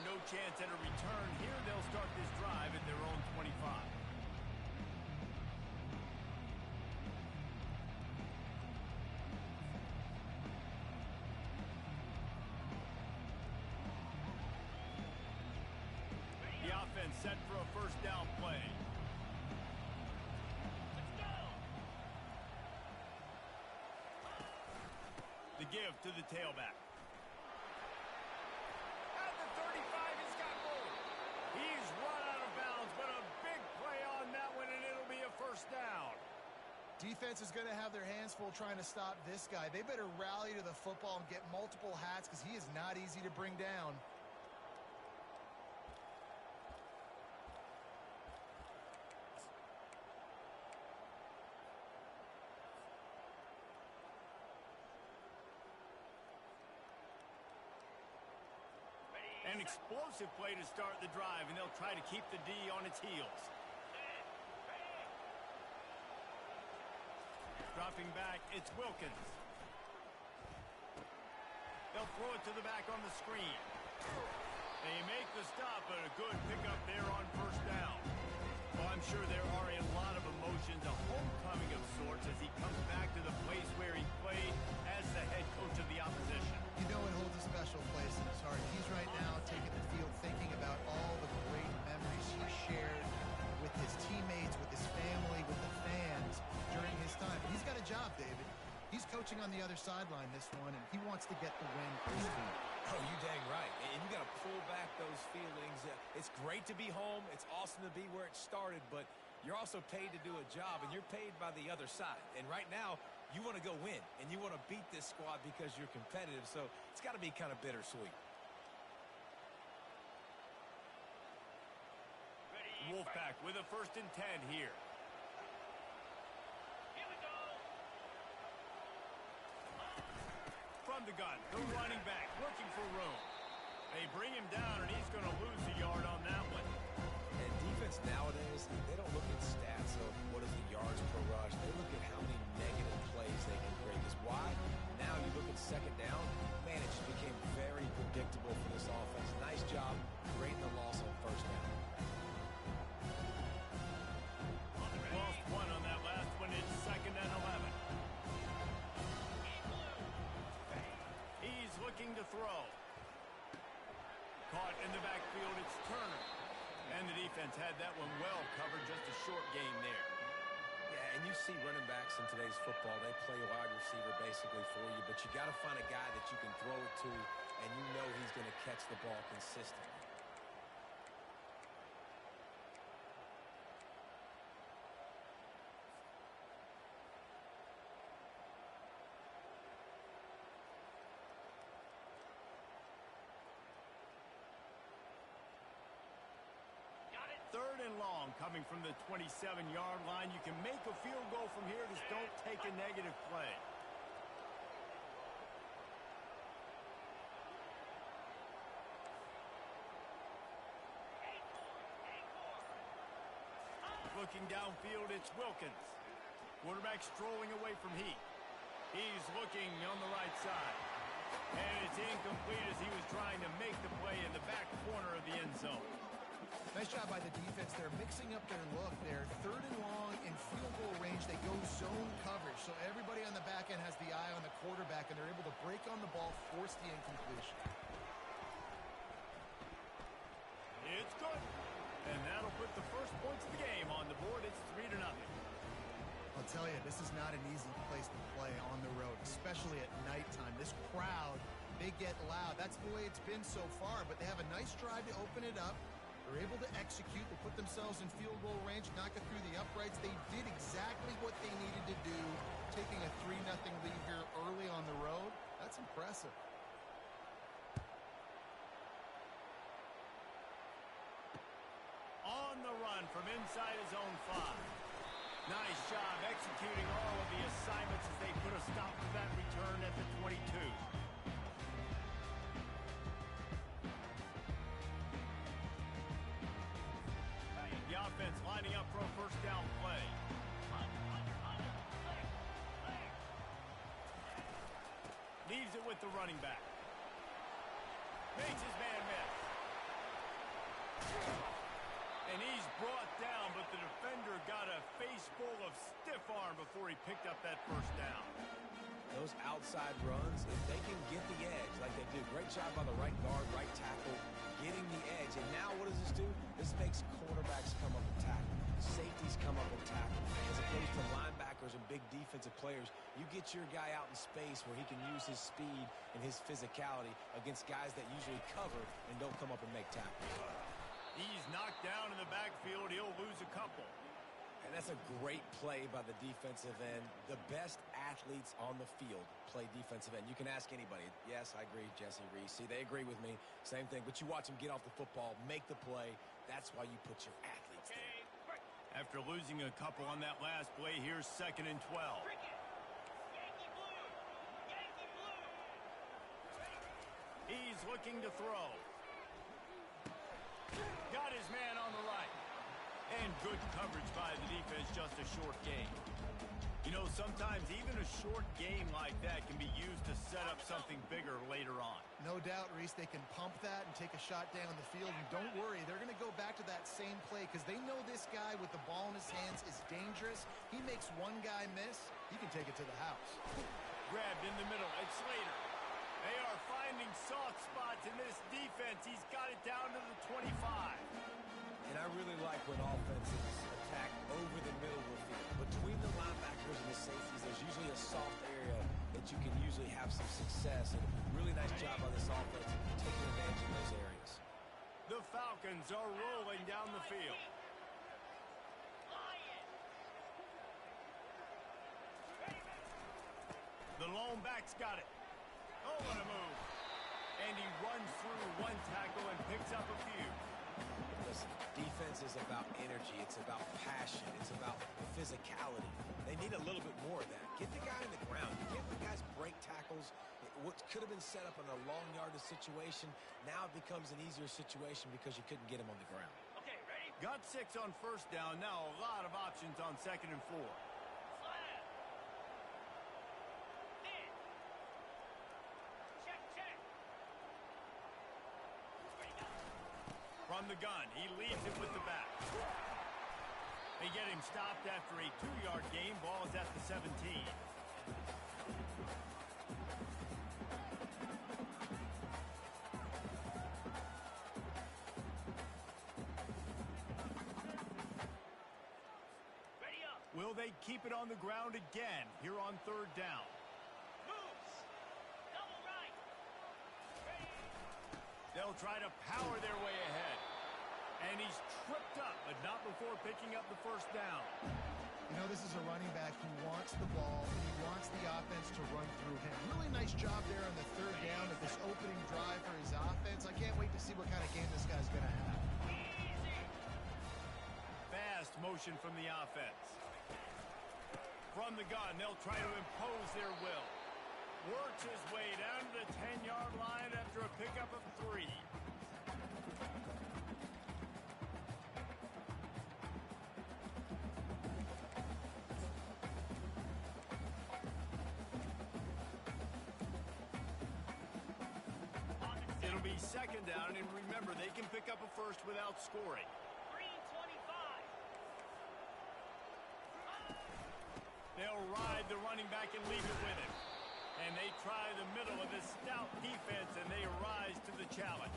no chance at a return here. They'll start this drive at their own 25. The offense set for a first down play. Let's go! The give to the tailback. At the 35, he's got more. He's run out of bounds, but a big play on that one, and it'll be a first down. Defense is going to have their hands full trying to stop this guy. They better rally to the football and get multiple hats because he is not easy to bring down. An explosive play to start the drive, and they'll try to keep the D on its heels. Dropping back, it's Wilkins. They'll throw it to the back on the screen. They make the stop, but a good pickup there on first down. Well, I'm sure there are a lot of emotions, a homecoming of sorts, as he comes back to the place where he played as the head coach of the opposition. You know it holds a special place in his heart. He's right now taking the field thinking about all the great memories he shared with his teammates, with his family, with the fans during his time. He's got a job, David. He's coaching on the other sideline this one, and he wants to get the win for his team. Oh, you dang right. And you got to pull back those feelings. It's great to be home. It's awesome to be where it started, but you're also paid to do a job, and you're paid by the other side. And right now, you want to go win, and you want to beat this squad because you're competitive, so it's got to be kind of bittersweet. Wolfpack with a 1st and 10 here. Here we go! From the gun, the running back looking for room. They bring him down, and he's going to lose a yard on that one. And defense nowadays, they don't look at stats of what is the yards per rush. They look at how many negative plays they can create. Because why? Now you look at second down, man, it just became very predictable for this offense. Nice job creating the loss on first down. Lost one on that last one. It's 2nd and 11. He's looking to throw. Caught in the backfield, it's Turner. And the defense had that one well covered, just a short game there. Yeah, and you see running backs in today's football, they play wide receiver basically for you, but you got to find a guy that you can throw it to, and you know he's going to catch the ball consistently. Got it! 3rd and long coming from the 27-yard line. You can make a field goal from here. Just don't take a negative play. Looking downfield, it's Wilkins. Quarterback strolling away from Heath. He's looking on the right side. And it's incomplete as he was trying to make the play in the back corner of the end zone. Nice job by the defense. They're mixing up their look. They're 3rd and long in field goal range. They go zone coverage. So everybody on the back end has the eye on the quarterback, and they're able to break on the ball, force the incompletion. It's good. And that'll put the first points of the game on the board. It's 3-0. I'll tell you, this is not an easy place to play on the road, especially at nighttime. This crowd, they get loud. That's the way it's been so far, but they have a nice drive to open it up. They're able to execute. They put themselves in field goal range, knock it through the uprights. They did exactly what they needed to do, taking a 3-0 lead here early on the road. That's impressive. On the run from inside his own 5. Nice job executing all of the assignments as they put a stop to that return at the 22. The offense lining up for a first down play. Leaves it with the running back. Makes his man miss. And he's brought down, but the defender got a face full of stiff arm before he picked up that first down. Those outside runs, if they can get the edge like they do, great job by the right guard, right tackle, getting the edge. And now what does this do? This makes cornerbacks come up and tackle. Safeties come up and tackle. As opposed to linebackers and big defensive players, you get your guy out in space where he can use his speed and his physicality against guys that usually cover and don't come up and make tackles. He's knocked down in the backfield. He'll lose a couple. And that's a great play by the defensive end. The best athletes on the field play defensive end. You can ask anybody. Yes, I agree, Jesse Reese. See, they agree with me. Same thing. But you watch them get off the football, make the play. That's why you put your athletes there. After losing a couple on that last play, here's 2nd and 12. Yankee blue. Yankee blue. He's looking to throw. Got his man on the right. And good coverage by the defense, just a short game. You know, sometimes even a short game like that can be used to set up something bigger later on. No doubt, Reese, they can pump that and take a shot down the field. And don't worry, they're going to go back to that same play because they know this guy with the ball in his hands is dangerous. He makes one guy miss, he can take it to the house. Grabbed in the middle. It's Slater. They are finding soft spots in this defense. He's got it down to the 25. And I really like when offenses attack over the middle of the field. Between the linebackers and the safeties, there's usually a soft area that you can usually have some success. And really nice job by this offense taking advantage of those areas. The Falcons are rolling down the field. The lone back's got it. Oh, what a move. And he runs through one tackle and picks up a few. Listen, defense is about energy. It's about passion. It's about physicality. They need a little bit more of that. Get the guy in the ground. You can't let guys break tackles. What could have been set up in a long yardage situation, now it becomes an easier situation because you couldn't get him on the ground. Okay, ready? Got 6 on first down. Now a lot of options on 2nd and 4. Slab. In. Check, check. Ready, go. From the gun, he leads it with the back. They get him stopped after a 2-yard gain. Ball is at the 17. Ready up. Will they keep it on the ground again here on 3rd down? Moves. Double right. Ready. They'll try to power their way ahead. And he's tripped up, but not before picking up the first down. You know, this is a running back who wants the ball, and he wants the offense to run through him. Really nice job there on the 3rd down of this opening drive for his offense. I can't wait to see what kind of game this guy's going to have. Easy. Fast motion from the offense. From the gun, they'll try to impose their will. Works his way down to the 10-yard line after a pickup of 3. It'll be 2nd down, and remember, they can pick up a first without scoring. Green 25. They'll ride the running back and leave it with him. And they try the middle of this stout defense, and they rise to the challenge.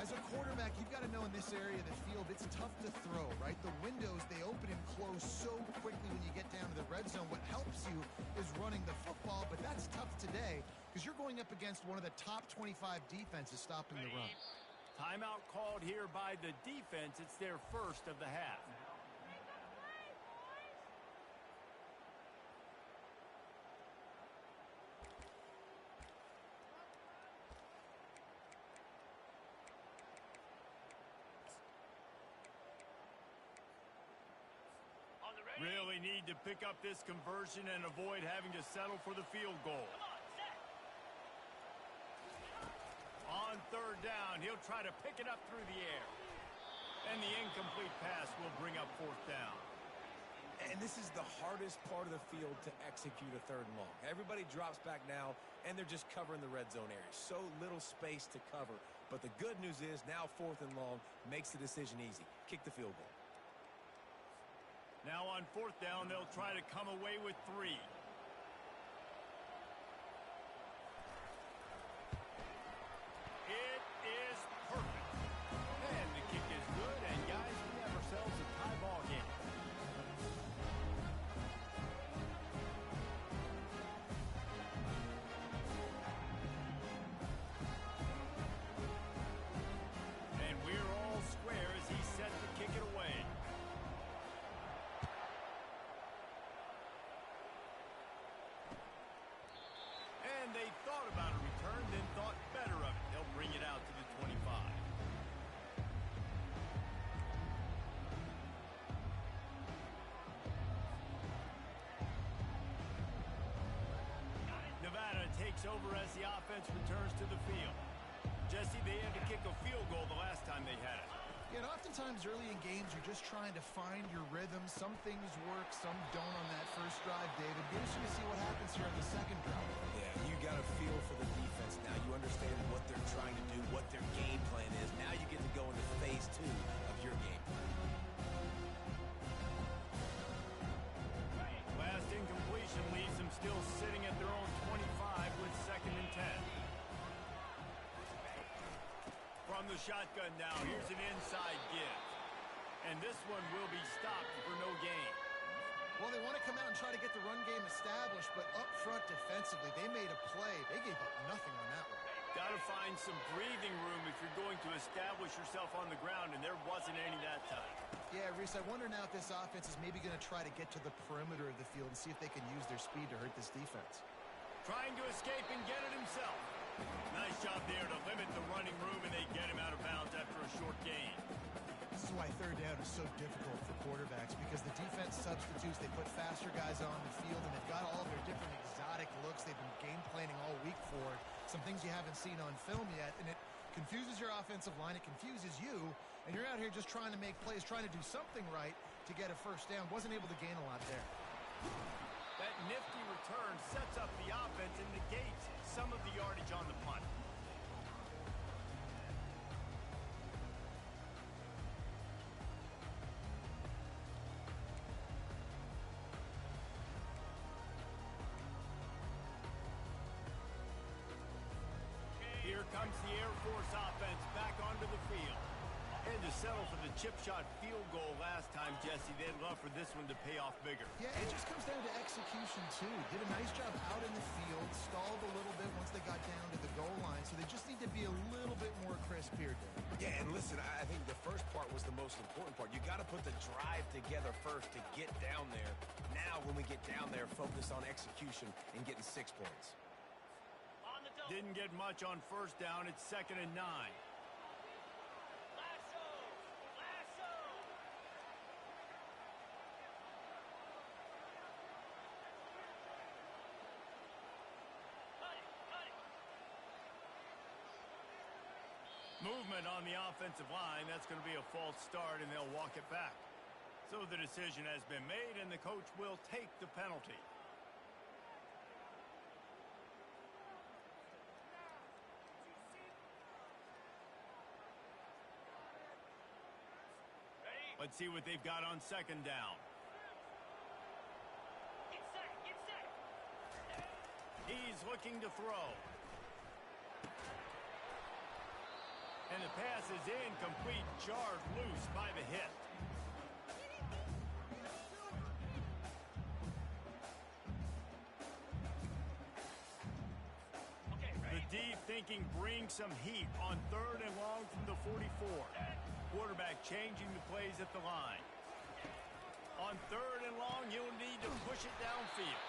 As a quarterback, you've got to know in this area of the field, it's tough to throw, right? The windows, they open and close so quickly when you get down to the red zone. What helps you is running the football, but that's tough today because you're going up against one of the top 25 defenses stopping the run. Timeout called here by the defense. It's their first of the half. On the ready. Really need to pick up this conversion and avoid having to settle for the field goal. Come on, set. On 3rd down, he'll try to pick it up through the air. And the incomplete pass will bring up 4th down. And this is the hardest part of the field to execute a 3rd and long. Everybody drops back now, and they're just covering the red zone area. So little space to cover. But the good news is now 4th and long makes the decision easy. Kick the field goal. Now on 4th down, they'll try to come away with 3. It is perfect. And the kick is good, and guys, we have ourselves a tie ball game. And we're all square as he's set to kick it away. And they thought about a return, then thought better of it. They'll bring it out to the 25. Nevada takes over as the offense returns to the field. Jesse, they had to kick a field goal the last time they had it. Yeah, and oftentimes early in games, you're just trying to find your rhythm. Some things work, some don't on that first drive, David. Be interesting to see what happens here on the second drive. Yeah, you got a feel for the defense now. You understand what they're trying to do, what their game plan is. Now you get to go into phase 2 of your game plan. Last incompletion leaves them still sitting at their own 25 with 2nd and 10. From the shotgun now, here's an inside give. And this one will be stopped for no gain. Well, they want to come out and try to get the run game established, but up front defensively, they made a play. They gave up nothing on that one. Got to find some breathing room if you're going to establish yourself on the ground, and there wasn't any that time. Yeah, Reese, I wonder now if this offense is maybe going to try to get to the perimeter of the field and see if they can use their speed to hurt this defense. Trying to escape and get it himself. Nice job there to limit the running room, and they get him out of bounds after a short gain. This is why 3rd down is so difficult for quarterbacks, because the defense substitutes. They put faster guys on the field, and they've got all of their different exotic looks they've been game planning all week for. Some things you haven't seen on film yet, and it confuses your offensive line. It confuses you, and you're out here just trying to make plays, trying to do something right to get a first down. Wasn't able to gain a lot there. That nifty return sets up the offense and negates some of the yardage on the punt. Here comes the Air Force offense back onto the field. And to settle for the chip shot field goal last time, Jesse, they'd love for this one to pay off bigger. Yeah, it just comes down to execution, too. Did a nice job out in the field, stalled a little bit once they got down to the goal line, so they just need to be a little bit more crisp here, Dave. Yeah, and listen, I think the first part was the most important part. You got to put the drive together first to get down there. Now, when we get down there, focus on execution and getting 6 points. On the double. Didn't get much on 1st down. It's 2nd and 9. Lasso. Lasso. Cut it. Cut it. Movement on the offensive line. That's going to be a false start, and they'll walk it back. So the decision has been made, and the coach will take the penalty. Ready? Let's see what they've got on 2nd down. Get set. Get set. He's looking to throw. And the pass is incomplete, jarred loose by the hit. Okay, The ready? deep thinking brings some heat on 3rd and long from the 44. Quarterback changing the plays at the line. On 3rd and long, you'll need to push it downfield.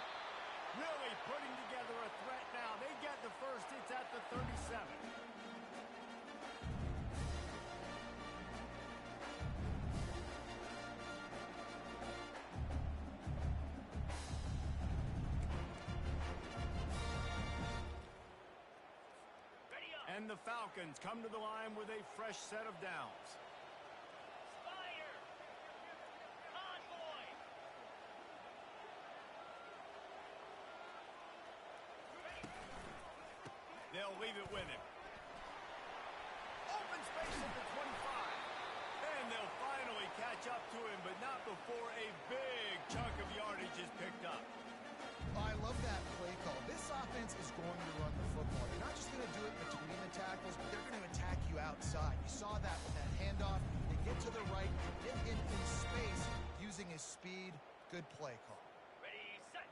Really putting together a threat now. They get the first. It's at the 37. Ready up. And the Falcons come to the line with a fresh set of downs. Spider. Convoy. They'll leave it with him. catch up to him, but not before a big chunk of yardage is picked up. I love that play call. This offense is going to run the football. They're not just going to do it between the tackles, but they're going to attack you outside. You saw that with that handoff. They get to the right, get in space using his speed. Good play call. Ready, set.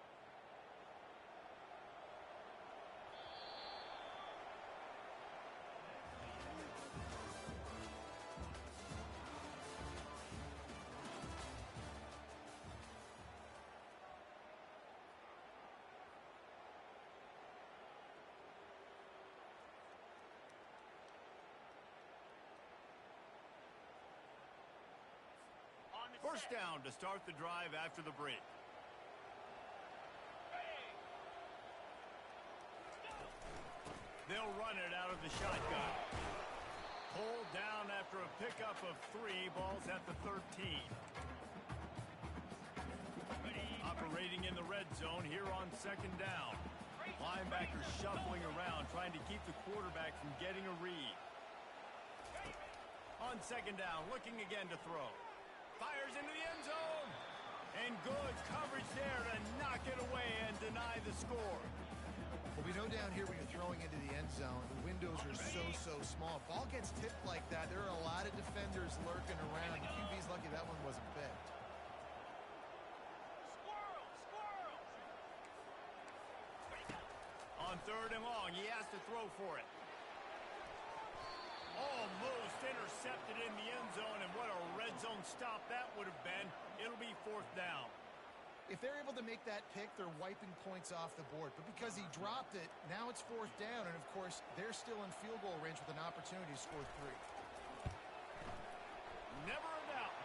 On the First set. down to start the drive after the break. Ready. They'll run it out of the shotgun. Pulled down after a pickup of 3, balls at the 13. Operating in the red zone here on second down. Linebackers shuffling around, trying to keep the quarterback from getting a read. On second down, looking again to throw. Fires into the end zone. And good coverage there to knock it away and deny the score. Well, we know down here when you're throwing into the end zone, the windows are so small. Ball gets tipped like that, there are a lot of defenders lurking around. The QB's lucky that one wasn't picked. Squirrel, squirrel. Ready, go. On third and long, he has to throw for it. Almost intercepted in the end zone, and what a red zone stop that would have been. It'll be fourth down. If they're able to make that pick, they're wiping points off the board. But because he dropped it, now it's fourth down, and of course, they're still in field goal range with an opportunity to score 3. Never a doubt.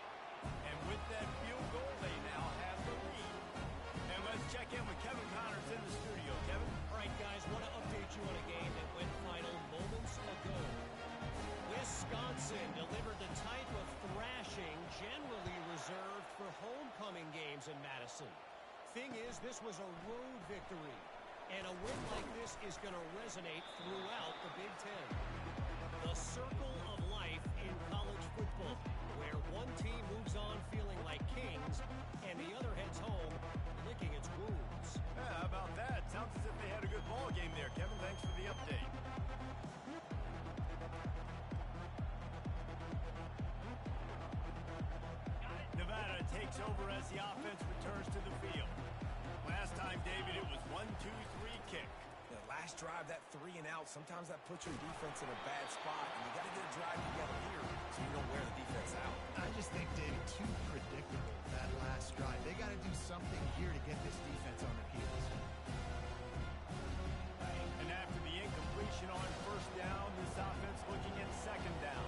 And with that field goal, they now have the lead. And let's check in with Kevin Connors in the studio. Kevin? All right, guys, want to update you on a game that went final moments ago. Wisconsin delivered the type of thrashing generally reserved for homecoming games in Madison. Thing is, this was a road victory, and a win like this is going to resonate throughout the Big Ten. The circle of life in college football, where one team moves on feeling like kings, and the other heads home licking its wounds. Yeah, how about that? Sounds as if they had a good ball game there, Kevin. Thanks for the update. Nevada takes over as the offense returns to the field. Last time, David, it was 1-2-3 kick. The last drive, that 3 and out, sometimes that puts your defense in a bad spot, and you got to get a drive together here so you don't wear the defense out. I just think, David, too predictable, that last drive. They got to do something here to get this defense on their heels. And after the incompletion on first down, this offense looking at second down.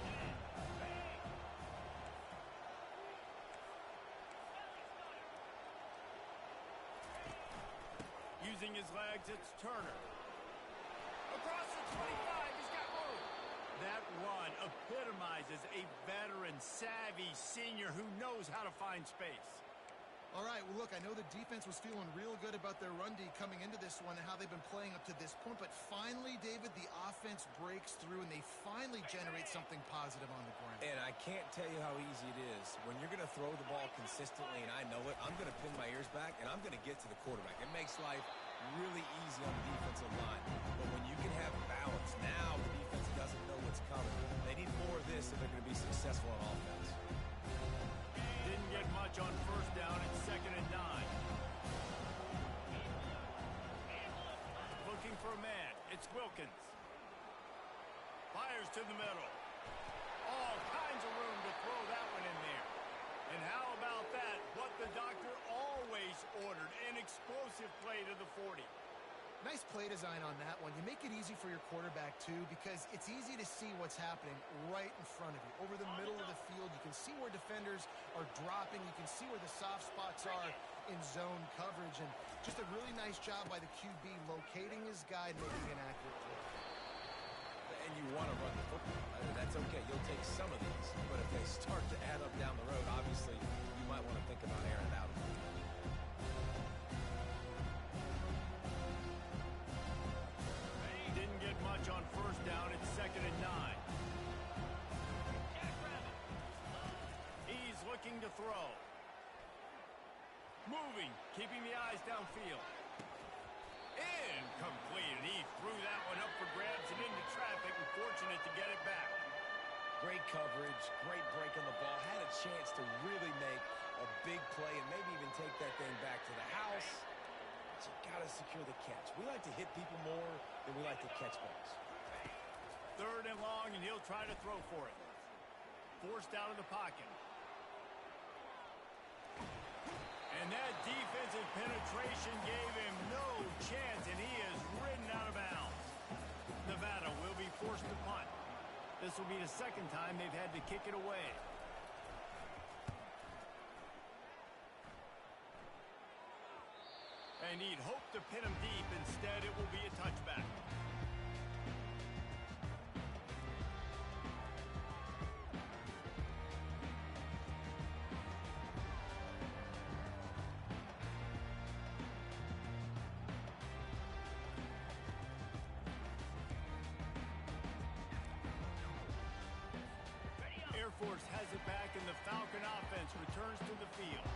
Using his legs, it's Turner. Across the 25, he's got room. That run epitomizes a veteran, savvy senior who knows how to find space. All right, well, look, I know the defense was feeling real good about their run D coming into this one and how they've been playing up to this point, but finally, David, the offense breaks through and they finally generate something positive on the ground. And I can't tell you how easy it is. When you're going to throw the ball consistently, and I know it, I'm going to pin my ears back, and I'm going to get to the quarterback. It makes life really easy on the defensive line. But when you can have balance, now the defense doesn't know what's coming. They need more of this if they're going to be successful on offense. Didn't get much on first down. It's second and 9. Looking for a man. It's Wilkins. Fires to the middle. All kinds of room to throw that one in there. And how about that? What the doctor always ordered. An explosive play to the 40. Nice play design on that one. You make it easy for your quarterback, too, because it's easy to see what's happening right in front of you. Over the middle of the field, you can see where defenders are dropping. You can see where the soft spots are in zone coverage. And just a really nice job by the QB locating his guy and making an accurate throw. And you want to run the football. That's okay. You'll take some of these. But if they start to add up down the road, obviously, you might want to think about airing it out. Didn't get much on first down. It's second and 9. He's looking to throw. Moving, keeping the eyes downfield. Incomplete, and he threw that one up for grabs and into traffic, and fortunate to get it back. Great coverage, great break on the ball. Had a chance to really make a big play and maybe even take that thing back to the house. But you got to secure the catch. We like to hit people more than we like to catch balls. 3rd and long, and he'll try to throw for it. Forced out of the pocket. And that defensive penetration gave him no chance, and he is ridden out of bounds. Nevada will be forced to punt. This will be the 2nd time they've had to kick it away. And he'd hoped to pin him deep. Instead, it will be a touchback. Air Force has it back, and the Falcon offense returns to the field.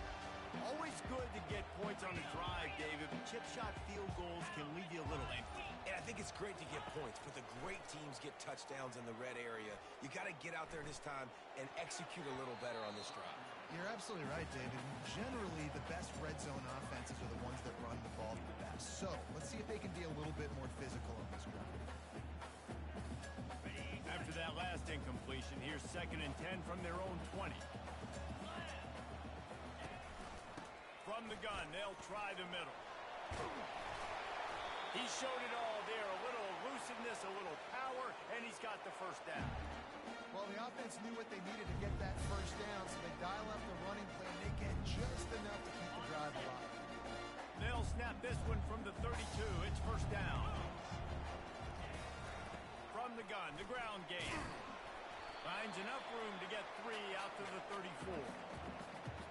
Always good to get points on a drive, David, but chip shot field goals can leave you a little empty. And I think it's great to get points, but the great teams get touchdowns in the red area. You got to get out there this time and execute a little better on this drive. You're absolutely right, David. Generally, the best red zone offenses are the ones that run the ball the best. So let's see if they can be a little bit more physical on this one. After that last incompletion, here's 2nd and 10 from their own 20. From the gun, they'll try the middle. He showed it all there. A little elusiveness, a little power, and he's got the 1st down. Well, the offense knew what they needed to get that 1st down, so they dial up the running play, and they get just enough to keep the drive alive. They'll snap this one from the 32. It's 1st down. From the gun, the ground game. Finds enough room to get 3 out to the 34.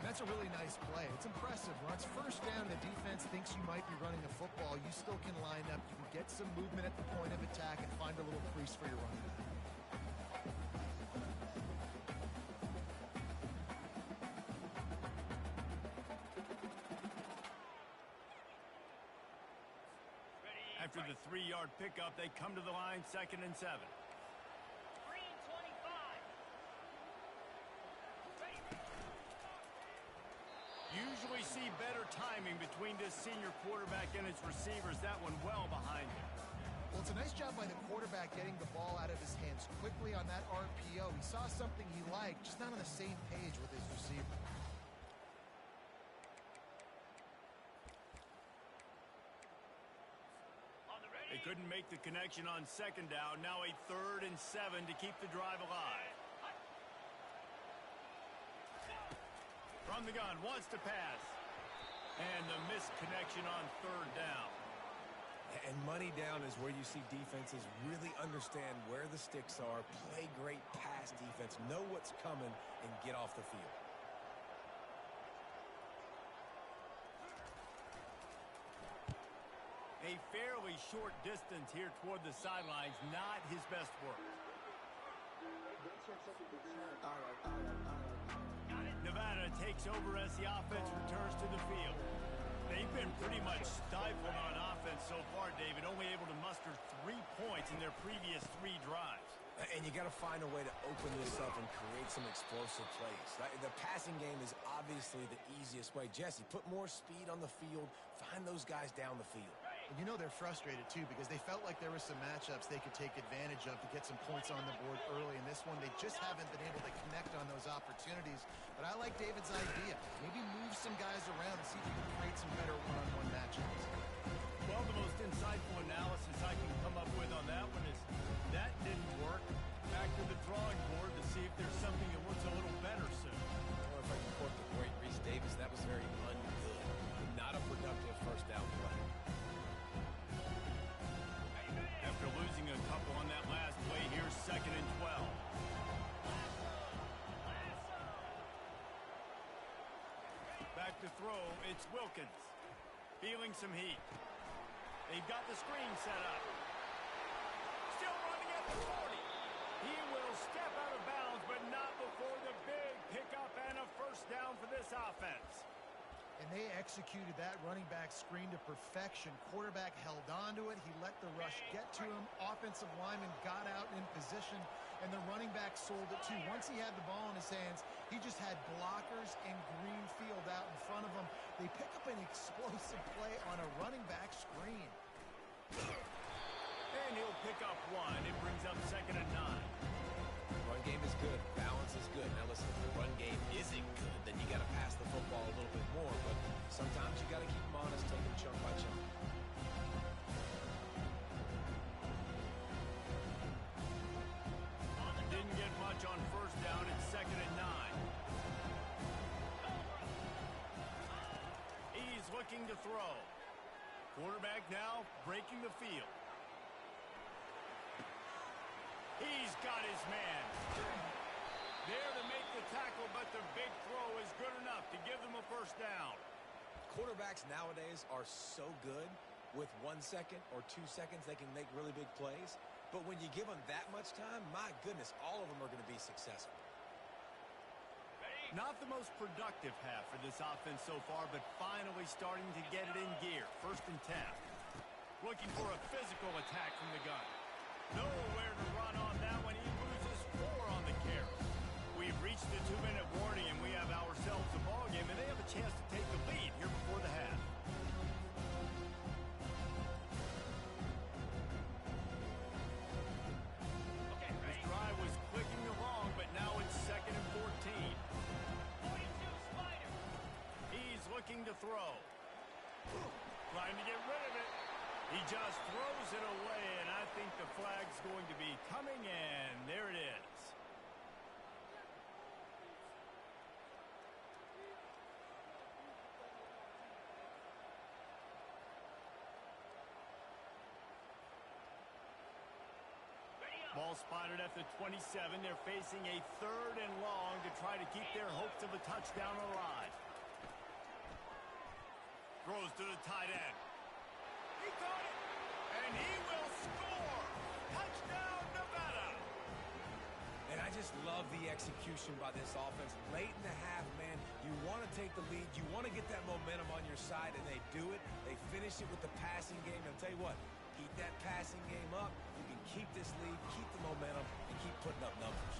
That's a really nice play. It's impressive. When it's 1st down, the defense thinks you might be running a football. You still can line up. You can get some movement at the point of attack and find a little crease for your running back. After the 3-yard pickup, they come to the line 2nd and 7. Green 25. Usually see better timing between this senior quarterback and his receivers. That one well behind him. Well, it's a nice job by the quarterback getting the ball out of his hands quickly on that RPO. He saw something he liked, just not on the same page with his receiver. They couldn't make the connection on 2nd down. Now a 3rd and 7 to keep the drive alive. From the gun, wants to pass. And the missed connection on 3rd down. And money down is where you see defenses really understand where the sticks are, play great pass defense, know what's coming, and get off the field. A fairly short distance here toward the sidelines, not his best work. Nevada takes over as the offense returns to the field. They've been pretty much stifled on offense so far, David, only able to muster 3 points in their previous 3 drives. And you got to find a way to open this up and create some explosive plays. The passing game is obviously the easiest way. Jesse, put more speed on the field, find those guys down the field. And you know they're frustrated, too, because they felt like there were some matchups they could take advantage of to get some points on the board early. In this one, they just haven't been able to connect on those opportunities. But I like David's idea. Maybe move some guys around and see if you can create some better one-on-one matchups. Well, the most insightful analysis I can come up with on that one is that didn't work. Back to the drawing board to see if there's something that looks a little better soon. Or if I can quote the great Reese Davis, that was very ungood. Not a productive 1st down play. After losing a couple on that last play, here's 2nd and 12. Back to throw, it's Wilkins. Feeling some heat. They've got the screen set up. Still running at the 40. He will step out of bounds, but not before the big pickup and a 1st first down for this offense. And they executed that running back screen to perfection. Quarterback held on to it. He let the rush get to him. Offensive lineman got out in position, and the running back sold it too. Once he had the ball in his hands, he just had blockers and green field out in front of him. They pick up an explosive play on a running back screen. And he'll pick up one. It brings up 2nd and 9. Run game is good. Balance is good. Now listen, if the run game isn't good, then you got to pass the football a little bit more. But sometimes you got to keep them honest, take them chunk by chunk. Didn't get much on first down. It's 2nd and 9. He's looking to throw. Quarterback now breaking the field. He's got his man. There to make the tackle, but the big throw is good enough to give them a first down. Quarterbacks nowadays are so good. With 1 second or 2 seconds, they can make really big plays. But when you give them that much time, my goodness, all of them are going to be successful. Not the most productive half for this offense so far, but finally starting to get it in gear. 1st and 10. Looking for a physical attack from the gun. Nowhere to run on that one. He loses 4 on the carry. We've reached the 2-minute warning, and we have ourselves a ball game, and they have a chance to take the lead here before the half. This drive was clicking along, but now it's 2nd and 14. 42 Spider. He's looking to throw. Trying to get rid of it. He just throws it away, and I think the flag's going to be coming, and there it is. Ball spotted at the 27. They're facing a 3rd and long to try to keep their hopes of a touchdown alive. Throws to the tight end. He caught it, and he will score. Touchdown, Nevada. And I just love the execution by this offense. Late in the half, man, you want to take the lead. You want to get that momentum on your side, and they do it. They finish it with the passing game. And I'll tell you what, keep that passing game up. You can keep this lead, keep the momentum, and keep putting up numbers.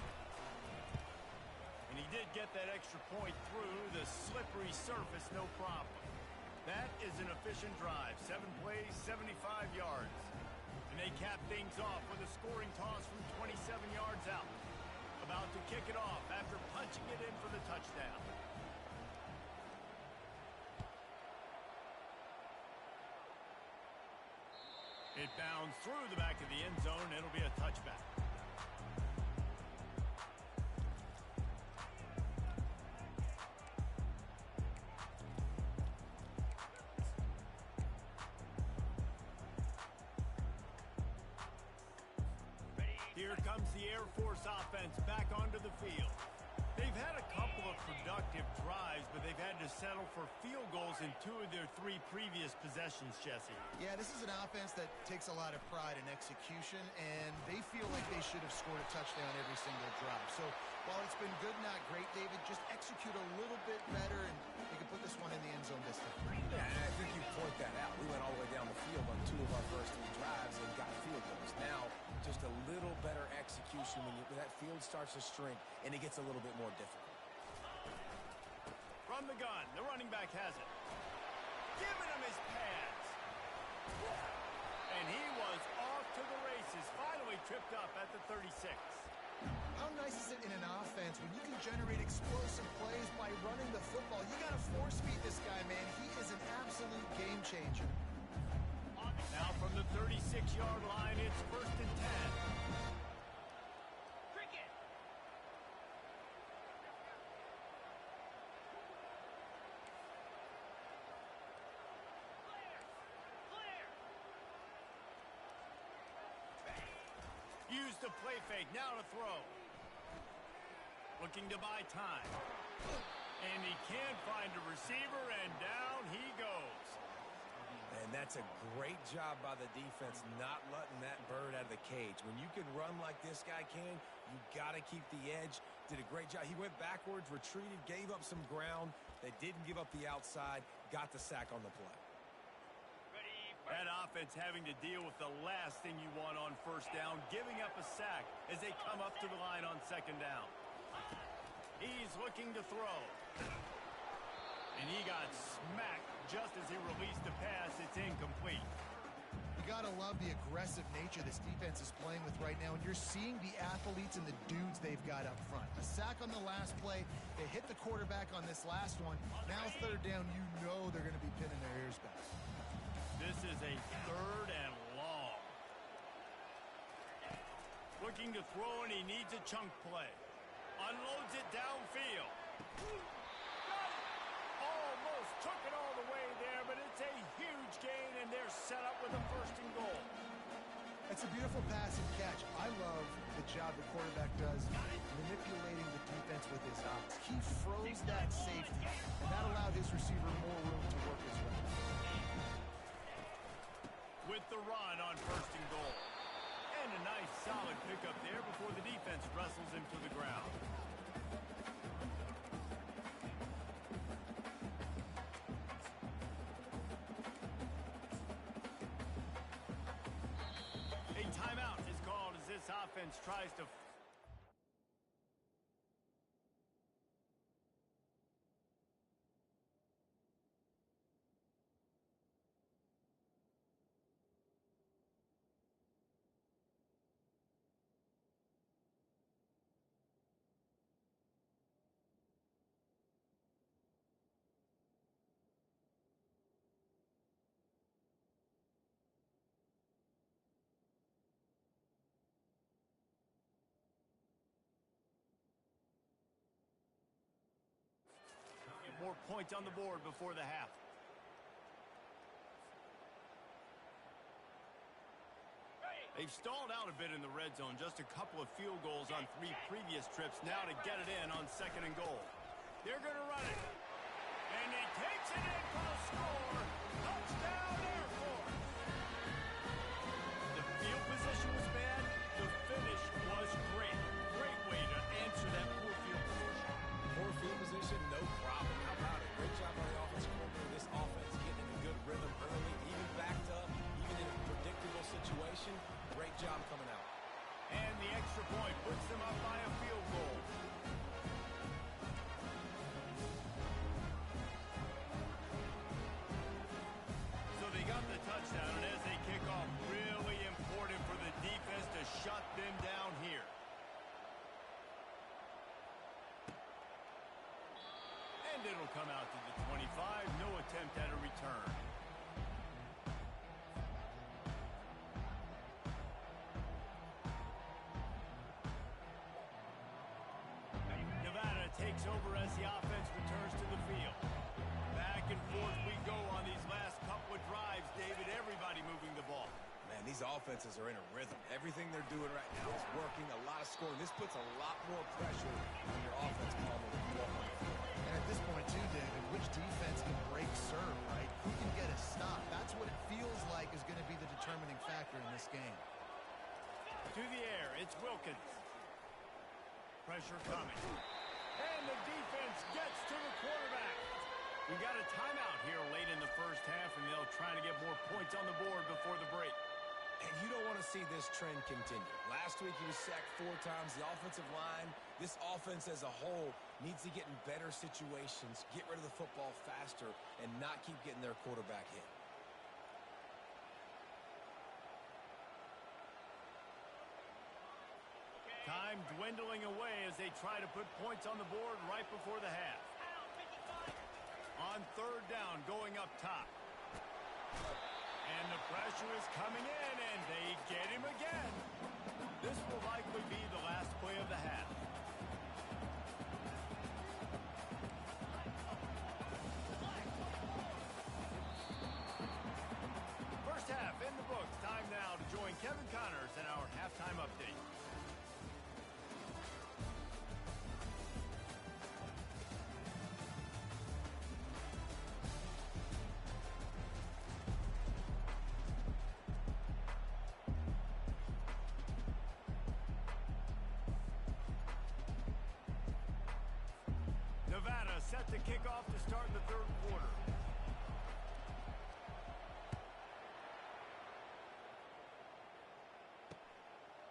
And he did get that extra point through the slippery surface, no problem. That is an efficient drive. 7 plays, 75 yards. And they cap things off with a scoring toss from 27 yards out. About to kick it off after punching it in for the touchdown. It bounds through the back of the end zone. It'll be a touchback. Here comes the Air Force offense back onto the field. They've had a couple of productive drives, but they've had to settle for field goals in 2 of their 3 previous possessions, Jesse. Yeah, this is an offense that takes a lot of pride in execution, and they feel like they should have scored a touchdown every single drive. So while it's been good, not great, David, just execute a little bit better, and you can put this one in the end zone this time. Yeah, I think you point that out. We went all the way down the field on 2 of our first 3 drives and got field goals. Now, just a little better execution when that field starts to shrink and it gets a little bit more difficult. From the gun, the running back has it. Giving him his pads. And he was off to the races, finally tripped up at the 36. How nice is it in an offense when you can generate explosive plays by running the football? You got to force feed this guy, man. He is an absolute game changer. Now from the 36-yard line, it's 1st and 10. Cricket. Clear. Use the play fake, now to throw. Looking to buy time. And he can't find a receiver, and down he goes. And that That's a great job by the defense not letting that bird out of the cage. When you can run like this guy can, you got to keep the edge. Did a great job. He went backwards, retreated, gave up some ground. They didn't give up the outside, got the sack on the play. That offense having to deal with the last thing you want on first down, giving up a sack as they come up to the line on second down. He's looking to throw. And he got smacked just as he released the pass. It's incomplete. You got to love the aggressive nature this defense is playing with right now, and you're seeing the athletes and the dudes they've got up front. A sack on the last play. They hit the quarterback on this last one. Now third down, you know they're going to be pinning their ears back. This is a third and long. Looking to throw, and he needs a chunk play. Unloads it downfield. Almost took it all the way there, but it's a huge gain, and they're set up with a first and goal. It's a beautiful pass and catch. I love the job the quarterback does manipulating the defense with his eyes. He froze that safety, and that allowed his receiver more room to work his way. With the run on first and goal. And a nice solid pickup there before the defense wrestles him to the ground. A timeout is called as this offense tries to... More points on the board before the half. They've stalled out a bit in the red zone. Just a couple of field goals on 3 previous trips now to get it in on second and goal. They're going to run it. And he takes it in for a score. Touchdown, Air Force. The field position was bad. The finish was great. Great way to answer that poor field position. Poor field position, no problem. How about it? Great job by the offensive coordinator. This offense getting in a good rhythm early, even backed up, even in a predictable situation. Great job coming out. And the extra point puts them up by a field goal. So they got the touchdown, and as they kick off, really important for the defense to shut them down here. And it'll come out to the 25. No attempt at a return. Nevada takes over as the offense returns to the field. Back and forth we go on these last couple of drives, David. Everybody moving the ball. Man, these offenses are in a rhythm. Everything they're doing right now is working. A lot of scoring. This puts a lot more pressure on your offense calling the ball on the field. And at this point, too, David, which defense can break serve, right? Who can get a stop? That's what it feels like is going to be the determining factor in this game. To the air, it's Wilkins. Pressure coming. And the defense gets to the quarterback. We got a timeout here late in the first half, and they'll try to get more points on the board before the break. And you don't want to see this trend continue. Last week he was sacked 4 times. The offensive line, this offense as a whole, needs to get in better situations, get rid of the football faster, and not keep getting their quarterback hit. Time dwindling away as they try to put points on the board right before the half. On third down, going up top. And the pressure is coming in, and they get him again. This will likely be the last play of the half. First half in the books. Time now to join Kevin Connors in our halftime update. set to kick off to start the third quarter.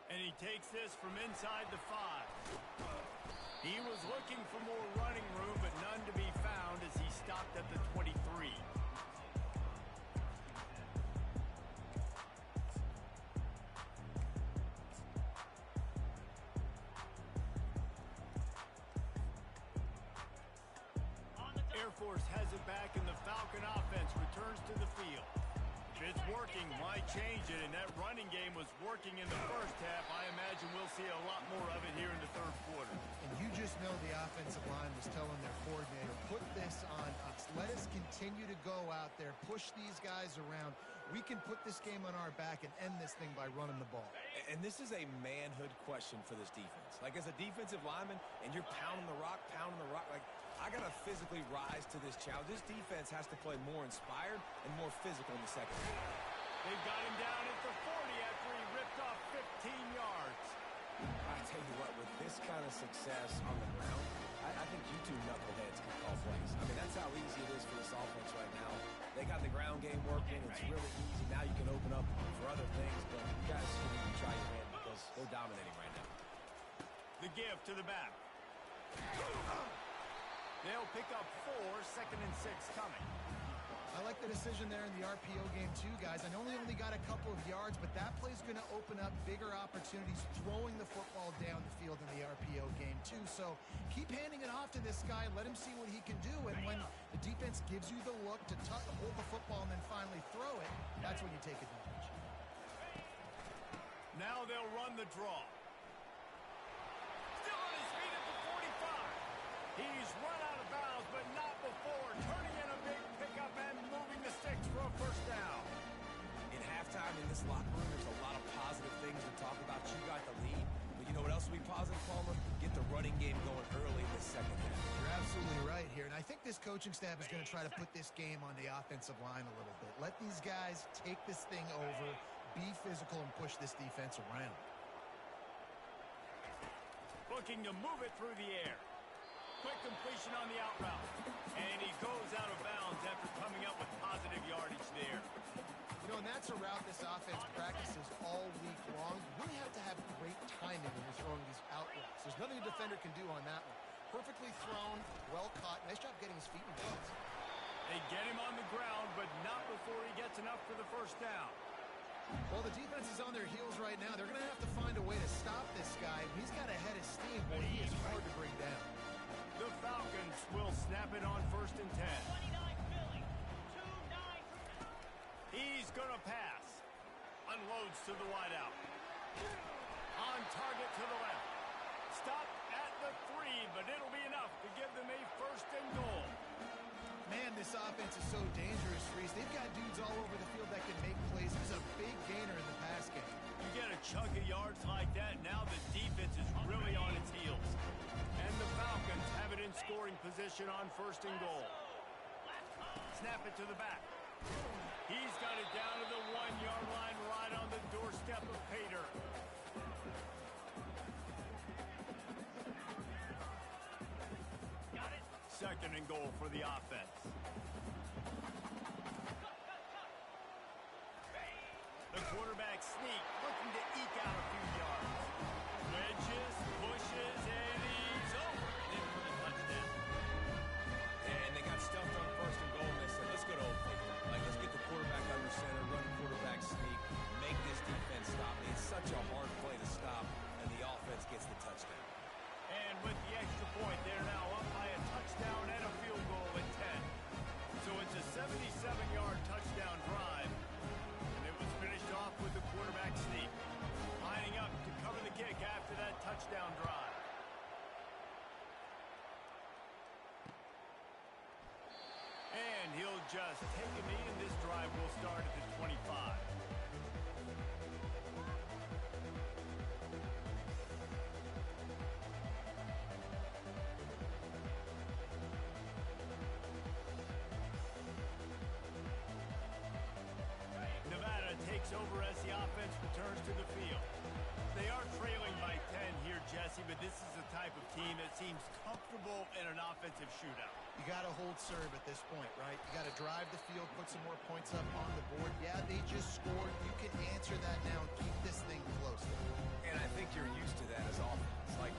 And he takes this from inside the 5. He was looking for more running room, but none to be found as he stopped at the 23. Air Force has it back, and the Falcon offense returns to the field. If it's working, why change it? And that running game was working in the first half. I imagine we'll see a lot more of it here in the third quarter. And you just know the offensive line was telling their coordinator, put this on us. Let us continue to go out there, push these guys around. We can put this game on our back and end this thing by running the ball. And this is a manhood question for this defense. Like, as a defensive lineman, and you're pounding the rock, like, I got to physically rise to this challenge. This defense has to play more inspired and more physical in the second half. They've got him down at the 40 after he ripped off 15 yards. I tell you what, with this kind of success on the ground, I think you two knuckleheads can call plays. I mean, that's how easy it is for this offense right now. They got the ground game working. It's really easy. Now you can open up for other things, but you guys need to try your hand because they're dominating right now. The give to the back. They'll pick up 4, 2nd and 6 coming. I like the decision there in the RPO game too, guys. I know they only got a couple of yards, but that play's going to open up bigger opportunities throwing the football down the field in the RPO game too. So keep handing it off to this guy. Let him see what he can do. And when the defense gives you the look to hold the football and then finally throw it, that's when you take advantage. Now they'll run the draw. Still on his feet at the 45. He's run out of bounds, but not before turning in a big pickup and moving the sticks for a first down. In halftime in this locker room, there's a lot of positive things to talk about. You got the lead, but you know what else will be positive, Palmer? Get the running game going early in the second half. You're absolutely right here, and I think this coaching staff is going to try to put this game on the offensive line a little bit. Let these guys take this thing over, be physical, and push this defense around. Looking to move it through the air. Quick completion on the out route. And he goes out of bounds after coming up with positive yardage there. You know, and that's a route this offense practices all week long. You really have to have great timing when you're throwing these out routes. There's nothing a defender can do on that one. Perfectly thrown, well caught. Nice job getting his feet in bounds. They get him on the ground, but not before he gets enough for the first down. Well, the defense is on their heels right now. They're going to have to find a way to stop this guy. He's got a head of steam, but he is hard to bring down. The Falcons will snap it on 1st and 10. 29 Philly. 2-9. He's going to pass. Unloads to the wideout. On target to the left. Stop at the 3, but it'll be enough to give them a 1st and goal. Man, this offense is so dangerous, Reese. They've got dudes all over the field that can make plays. He's a big gainer in the pass game. You get a chunk of yards like that, now the defense is really on its heels. And the Falcons have it in scoring position on 1st and goal. Snap it to the back. He's got it down to the 1-yard line right on the doorstep of Pater. Got it. 2nd and goal for the offense. The quarterback sneak, looking to eke out a few yards. Wedges, pushes, and he's over. And in for the touchdown. And they got stuffed on 1st and goal, and they said, let's go to Old Faithful. Like, let's get the quarterback under center, run quarterback sneak, make this defense stop. It's such a hard play to stop, and the offense gets the touchdown. And with the extra point, they're now up by a touchdown and a field goal at 10. So it's a 77-yard touchdown drive. And it was finished off with the quarterback sneak. Lining up to cover the kick after that touchdown drive. And he'll just take a knee, and this drive will start at the 25. Nevada takes over as the offense returns to the field. They are trailing by 10 here, Jesse, but this is the type of team that seems comfortable in an offensive shootout. You got to hold serve at this point, right? You got to drive the field, put some more points up on the board. Yeah, they just scored. You can answer that now and keep this thing close. And I think you're used to that as offense. Like,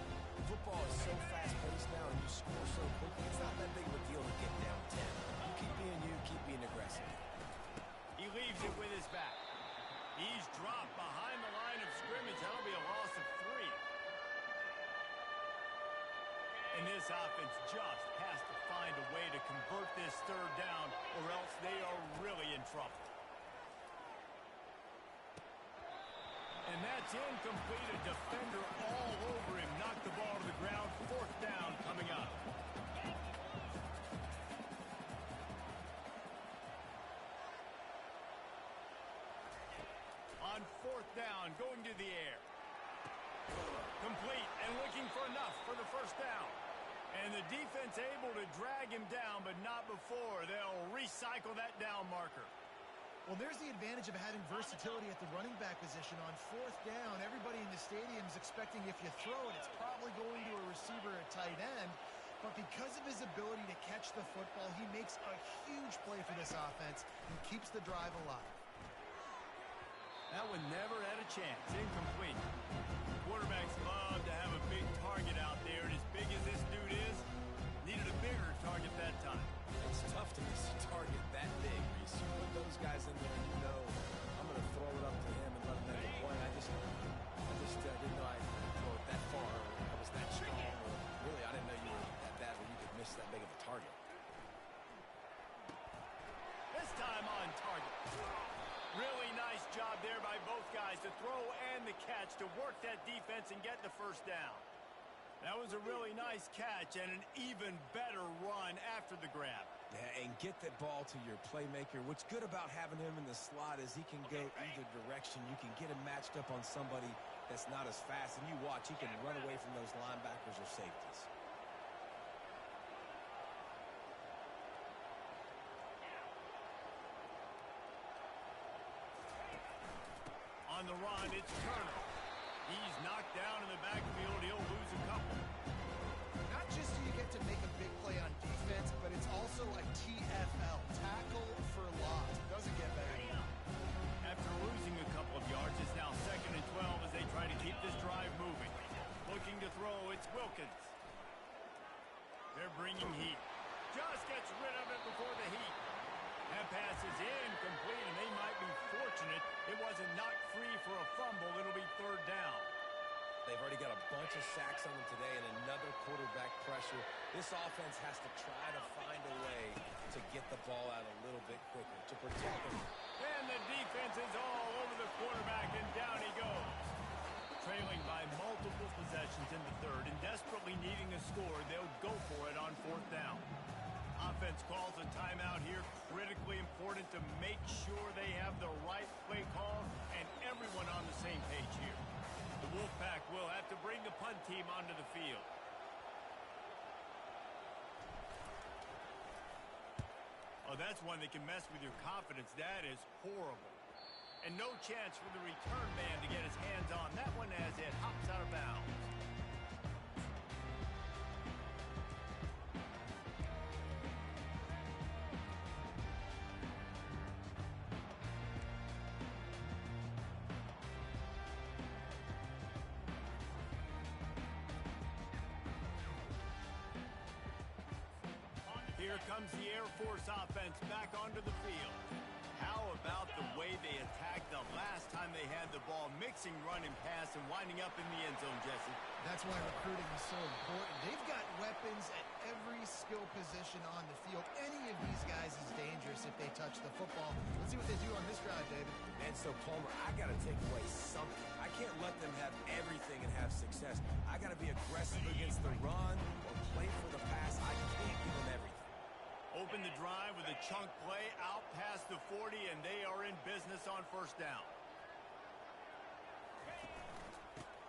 football is so fast-paced now and you score so quickly, it's not that big of a deal to get down 10. Keep being you, keep being aggressive. He leaves it with his back. He's dropped behind the line of scrimmage. That'll be a loss of 3. And this offense just has to find a way to convert this third down, or else they are really in trouble. And that's incomplete. A defender all over him. Knocked the ball to the ground. 4th down coming up. On 4th down, going to the air. Complete and looking for enough for the first down. And the defense able to drag him down, but not before. They'll recycle that down marker. Well, there's the advantage of having versatility at the running back position. On 4th down, everybody in the stadium is expecting if you throw it, it's probably going to a receiver or tight end. But because of his ability to catch the football, he makes a huge play for this offense and keeps the drive alive. That one never had a chance. Incomplete. Quarterbacks love to have a big target out there, and as big as this dude is, needed a bigger target that time. It's tough to miss a target that big, Reese. You put those guys in there, and you know I'm going to throw it up to him and let him make a point. I just didn't know I could throw it that far, or I was that strong, or really I didn't know you were that bad where you could miss that big of a target. This time on target. Really nice job there by both guys to throw and the catch to work that defense and get the first down. That was a really nice catch and an even better run after the grab. Yeah, and get that ball to your playmaker. What's good about having him in the slot is he can go either direction. You can get him matched up on somebody that's not as fast, and you watch, he can run away from those linebackers or safeties. On the run, it's Turner. He's knocked down in the backfield. He'll lose a couple. Not just do you get to make a big play on defense, but it's also a TFL, tackle for loss. Doesn't get better. After losing a couple of yards, it's now 2nd and 12 as they try to keep this drive moving. Looking to throw, it's Wilkins. They're bringing heat. Just gets rid of it before the heat. That pass is incomplete, and they might be fortunate it wasn't knocked free for a fumble. It'll be 3rd down. They've already got a bunch of sacks on them today and another quarterback pressure. This offense has to try to find a way to get the ball out a little bit quicker to protect them. And the defense is all over the quarterback, and down he goes. Trailing by multiple possessions in the 3rd and desperately needing a score, they'll go for it on 4th down. Offense calls a timeout here. Critically important to make sure they have the right play call and everyone on the same page here. The Wolfpack will have to bring the punt team onto the field. Oh, that's one that can mess with your confidence. That is horrible. And no chance for the return man to get his hands on that one as it hops out of bounds. Here comes the Air Force offense back onto the field. How about the way they attacked the last time they had the ball, mixing run and pass and winding up in the end zone, Jesse? That's why recruiting is so important. They've got weapons at every skill position on the field. Any of these guys is dangerous if they touch the football. Let's see what they do on this drive, David. And so, Palmer, I got to take away something. I can't let them have everything and have success. I got to be aggressive against the run or play for the pass. I can't give them everything. Open the drive with a chunk play out past the 40, and they are in business on 1st down.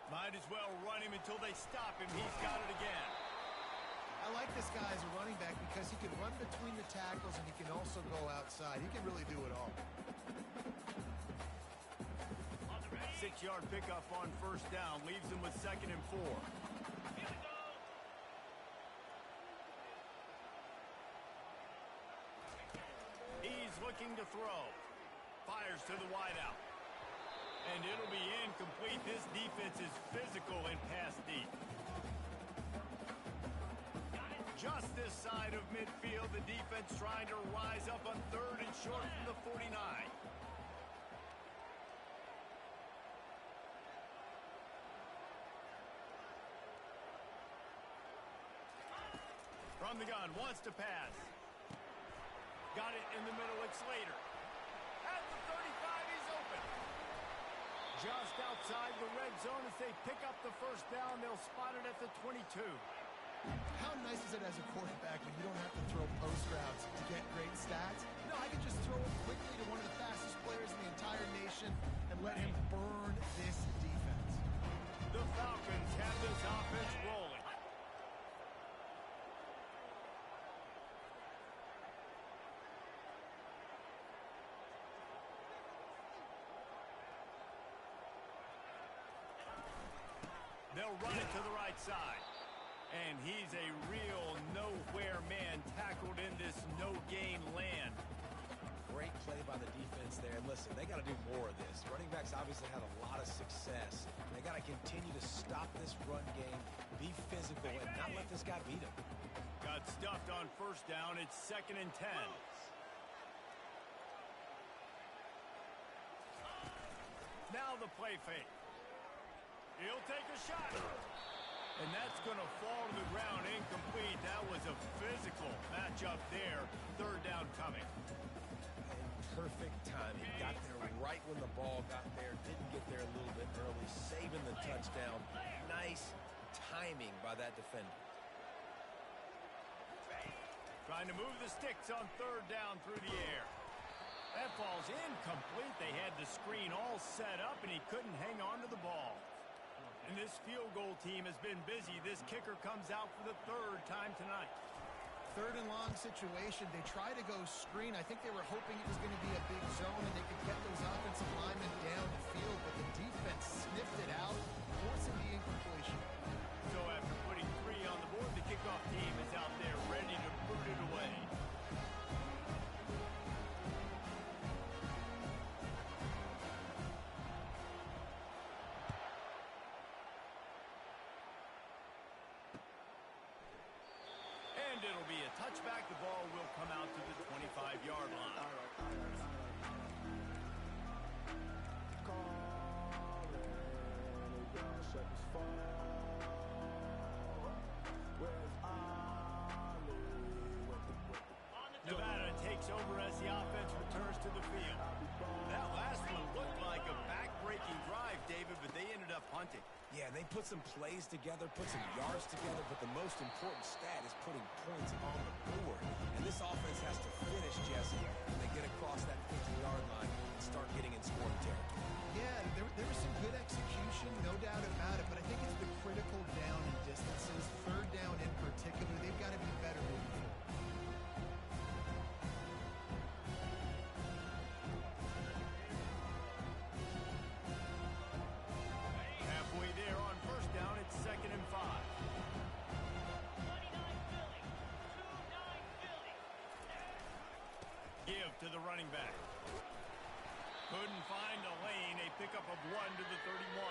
Might as well run him until they stop him. He's got it again. I like this guy as a running back because he can run between the tackles and he can also go outside. He can really do it all. 6-yard pickup on 1st down leaves him with 2nd and 4. looking to throw. Fires to the wideout. And it'll be incomplete. This defense is physical and pass deep. Just this side of midfield, the defense trying to rise up on third and short from the 49. From the gun, wants to pass. Got it in the middle, it's Slater. At the 35, he's open. Just outside the red zone as they pick up the first down. They'll spot it at the 22. How nice is it as a quarterback when you don't have to throw post routes to get great stats? No, I can just throw it quickly to one of the fastest players in the entire nation and let him burn this defense. The Falcons have this offense rolling. They'll run it to the right side. And he's a real nowhere man tackled in this no-gain land. Great play by the defense there. And listen, they got to do more of this. Running backs obviously had a lot of success. They got to continue to stop this run game, be physical, and not let this guy beat him. Got stuffed on first down. It's 2nd and 10. Now the play fake. He'll take a shot. And that's going to fall to the ground incomplete. That was a physical matchup there. Third down coming. And perfect timing. Got there right when the ball got there. Didn't get there a little bit early. Saving the touchdown. Nice timing by that defender. Trying to move the sticks on third down through the air. That ball's incomplete. They had the screen all set up, and he couldn't hang on to the ball. And this field goal team has been busy. This kicker comes out for the third time tonight. Third and long situation. They try to go screen. I think they were hoping it was going to be a big zone and they could get those offensive linemen down the field, but the defense sniffed it out, forcing the incompletion. So after putting 3 on the board, the kickoff team is out there ready to boot it away. And it'll be a touchback. The ball will come out to the 25-yard line. Nevada takes over as the offense returns to the field. That last one looked like a back-breaking drive, David, but they ended up punting. Yeah, they put some plays together, put some yards together, but the most important stat is putting points on the board. And this offense has to finish, Jesse, when they get across that 50-yard line and start getting in scoring territory. Yeah, there was some good execution, no doubt about it, but I think it's the critical down and distances, third down in particular, they've got to be better moving forward. Halfway there on first down, it's 2nd and 5. 29 Philly. 2-9 Philly. Give to the running back. Couldn't find a lane. A pickup of 1 to the 31.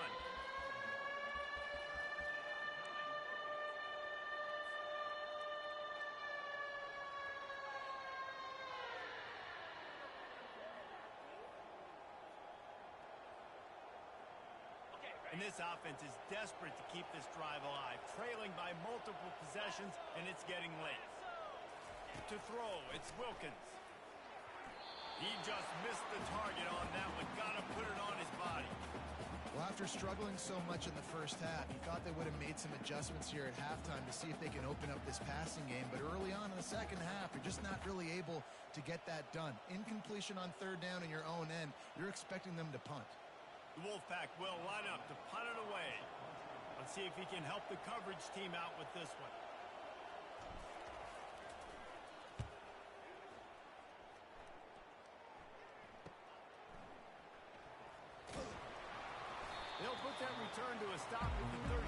And this offense is desperate to keep this drive alive, trailing by multiple possessions, and it's getting late. To throw, it's Wilkins. He just missed the target on that one. Got to put it on his body. Well, after struggling so much in the first half, you thought they would have made some adjustments here at halftime to see if they can open up this passing game. But early on in the second half, you're just not really able to get that done. Incompletion on third down in your own end, you're expecting them to punt. The Wolfpack will line up to punt it away. Let's see if he can help the coverage team out with this one. They'll put that return to a stop at the 33,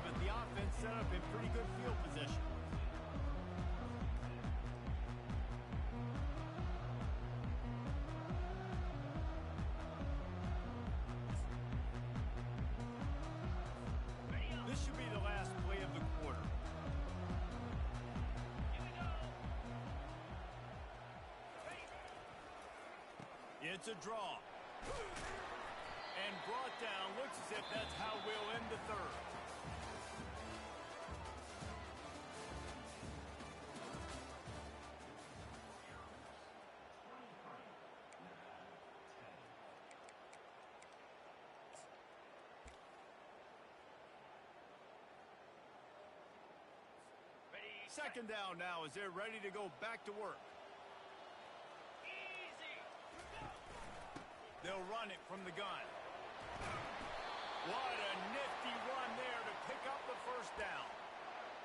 but the offense set up in pretty good field position. It's a draw. And brought down. Looks as if that's how we'll end the third. Second down now as they're ready to go back to work. Easy. They'll run it from the gun. What a nifty run there to pick up the first down.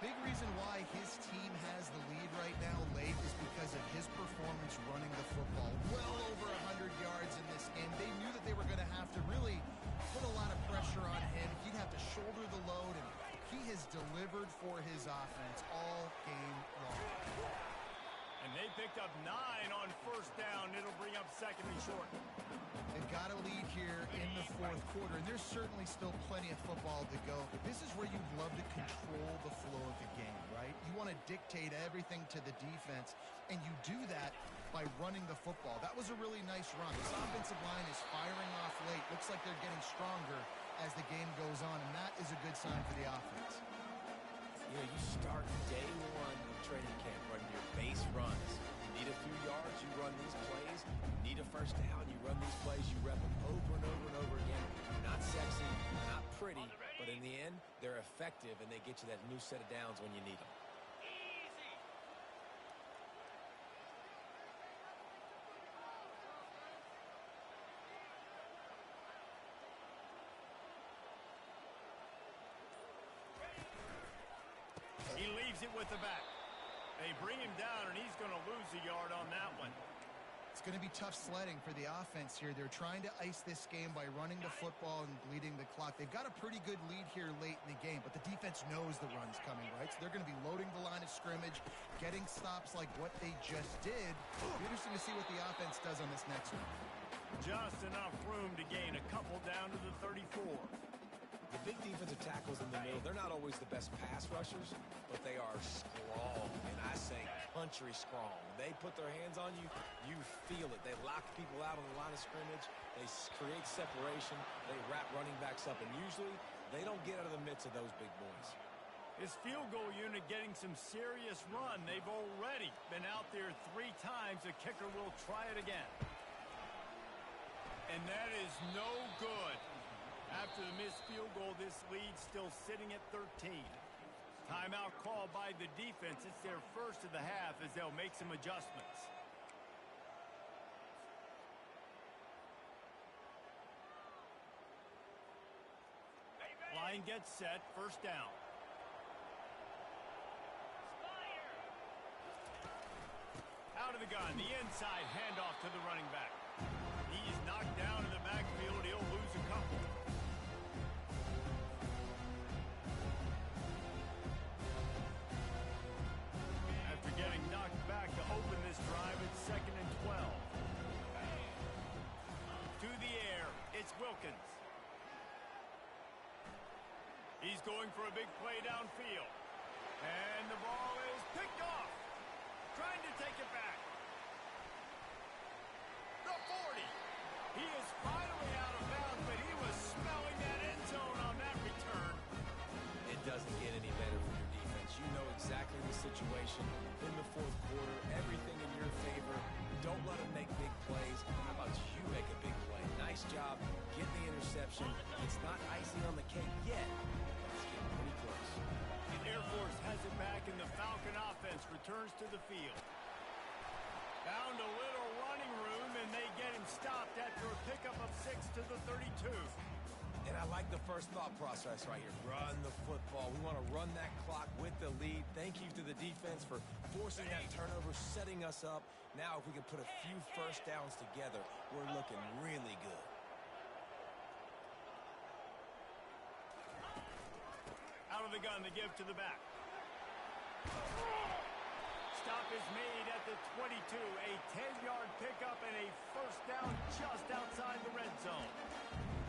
Big reason why his team has the lead right now late is because of his performance running the football. Well over 100 yards in this game. They knew that they were going to have to really put a lot of pressure on him. He'd have to shoulder the load, and he has delivered for his offense all game long. And they picked up 9 on first down. It'll bring up second and short. They've got a lead here in the fourth quarter, and there's certainly still plenty of football to go. But this is where you'd love to control the flow of the game, right? You want to dictate everything to the defense, and you do that by running the football. That was a really nice run. This offensive line is firing off late. Looks like they're getting stronger as the game goes on, and that is a good sign for the offense. You know, you start day one of training camp running your base runs. You need a few yards, you run these plays. You need a first down, you run these plays. You rep them over and over and over again. Not sexy, not pretty, but in the end, they're effective, and they get you that new set of downs when you need them. Easy. He leaves it with the back. They bring him down, and he's going to lose a yard on that one. It's going to be tough sledding for the offense here. They're trying to ice this game by running the football and bleeding the clock. They've got a pretty good lead here late in the game, but the defense knows the run's coming, right? So they're going to be loading the line of scrimmage, getting stops like what they just did. It'll be interesting to see what the offense does on this next one. Just enough room to gain a couple down to the 34. The big defensive tackles in the middle, they're not always the best pass rushers, but they are strong, and I say country strong. They put their hands on you, you feel it. They lock people out on the line of scrimmage. They create separation. They wrap running backs up, and usually they don't get out of the midst of those big boys. His field goal unit getting some serious run. They've already been out there 3 times. The kicker will try it again. And that is no good. After the missed field goal, this lead's still sitting at 13. Timeout called by the defense. It's their first of the half as they'll make some adjustments. Line gets set. First down. Spire. Out of the gun. The inside handoff to the running back. He's knocked down in the backfield. He'll lose a couple. After getting knocked back to open this drive, it's second and 12. To the air, it's Wilkins. He's going for a big play downfield. And the ball is picked off. Trying to take it back. The 40. He is finally out of bounds, but he was smelling that end zone on that return. It doesn't get any better for your defense. You know exactly the situation in the fourth quarter. Everything in your favor. Don't let them make big plays. How about you make a big play? Nice job. Get the interception. It's not icing on the cake yet. It's getting pretty close. The Air Force has it back, and the Falcon offense returns to the field. Found a little running room, and they get him stopped after a pickup of 6 to the 32. And I like the first thought process right here. Run the football. We want to run that clock with the lead. Thank you to the defense for forcing that turnover, setting us up. Now, if we can put a few first downs together, we're looking really good. Out of the gun to give to the back. Stop is made at the 22. A 10-yard pickup and a first down just outside the red zone.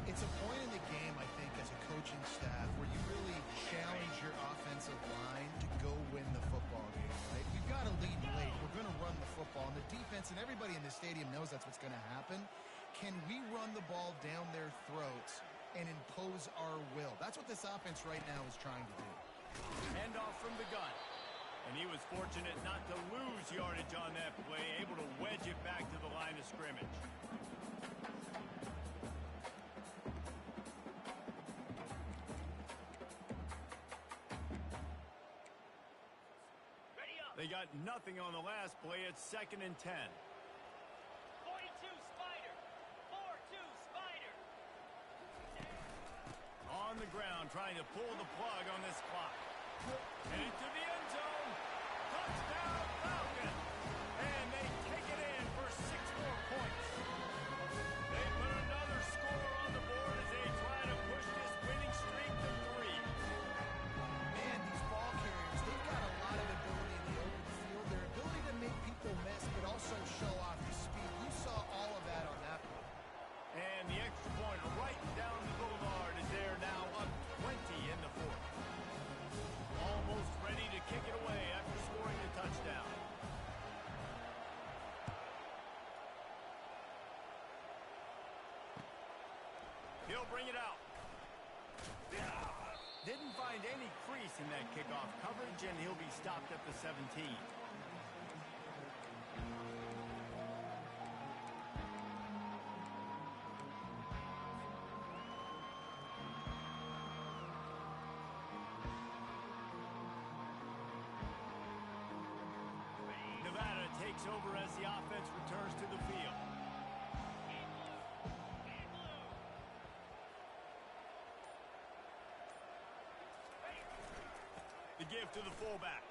It's It's a point in the game, I think, as a coaching staff where you really challenge your offensive line to go win the football game, right? We've got to lead late. We're going to run the football. And the defense and everybody in the stadium knows that's what's going to happen. Can we run the ball down their throats and impose our will? That's what this offense right now is trying to do. Handoff from the gun. And he was fortunate not to lose yardage on that play, able to wedge it back to the line of scrimmage. Ready up. They got nothing on the last play. It's 2nd and 10. 42 Spider. 4-2 Spider. On the ground, trying to pull the plug on this clock. And into the end zone. Touchdown, Falcons. And they take it in for 6 more points. They put another score on the board as they try to push this winning streak to 3. Man, these ball carriers, they've got a lot of ability in the open field. Their ability to make people miss, but also show off the speed. You saw all of that on that play. And the extra point right down the boulevard is there now, up 20 in the 4th. Almost ready to kick it away after scoring a touchdown. He'll bring it out. Didn't find any crease in that kickoff coverage, and he'll be stopped at the 17. Nevada takes over as the offense returns to the field. The give to the fullback.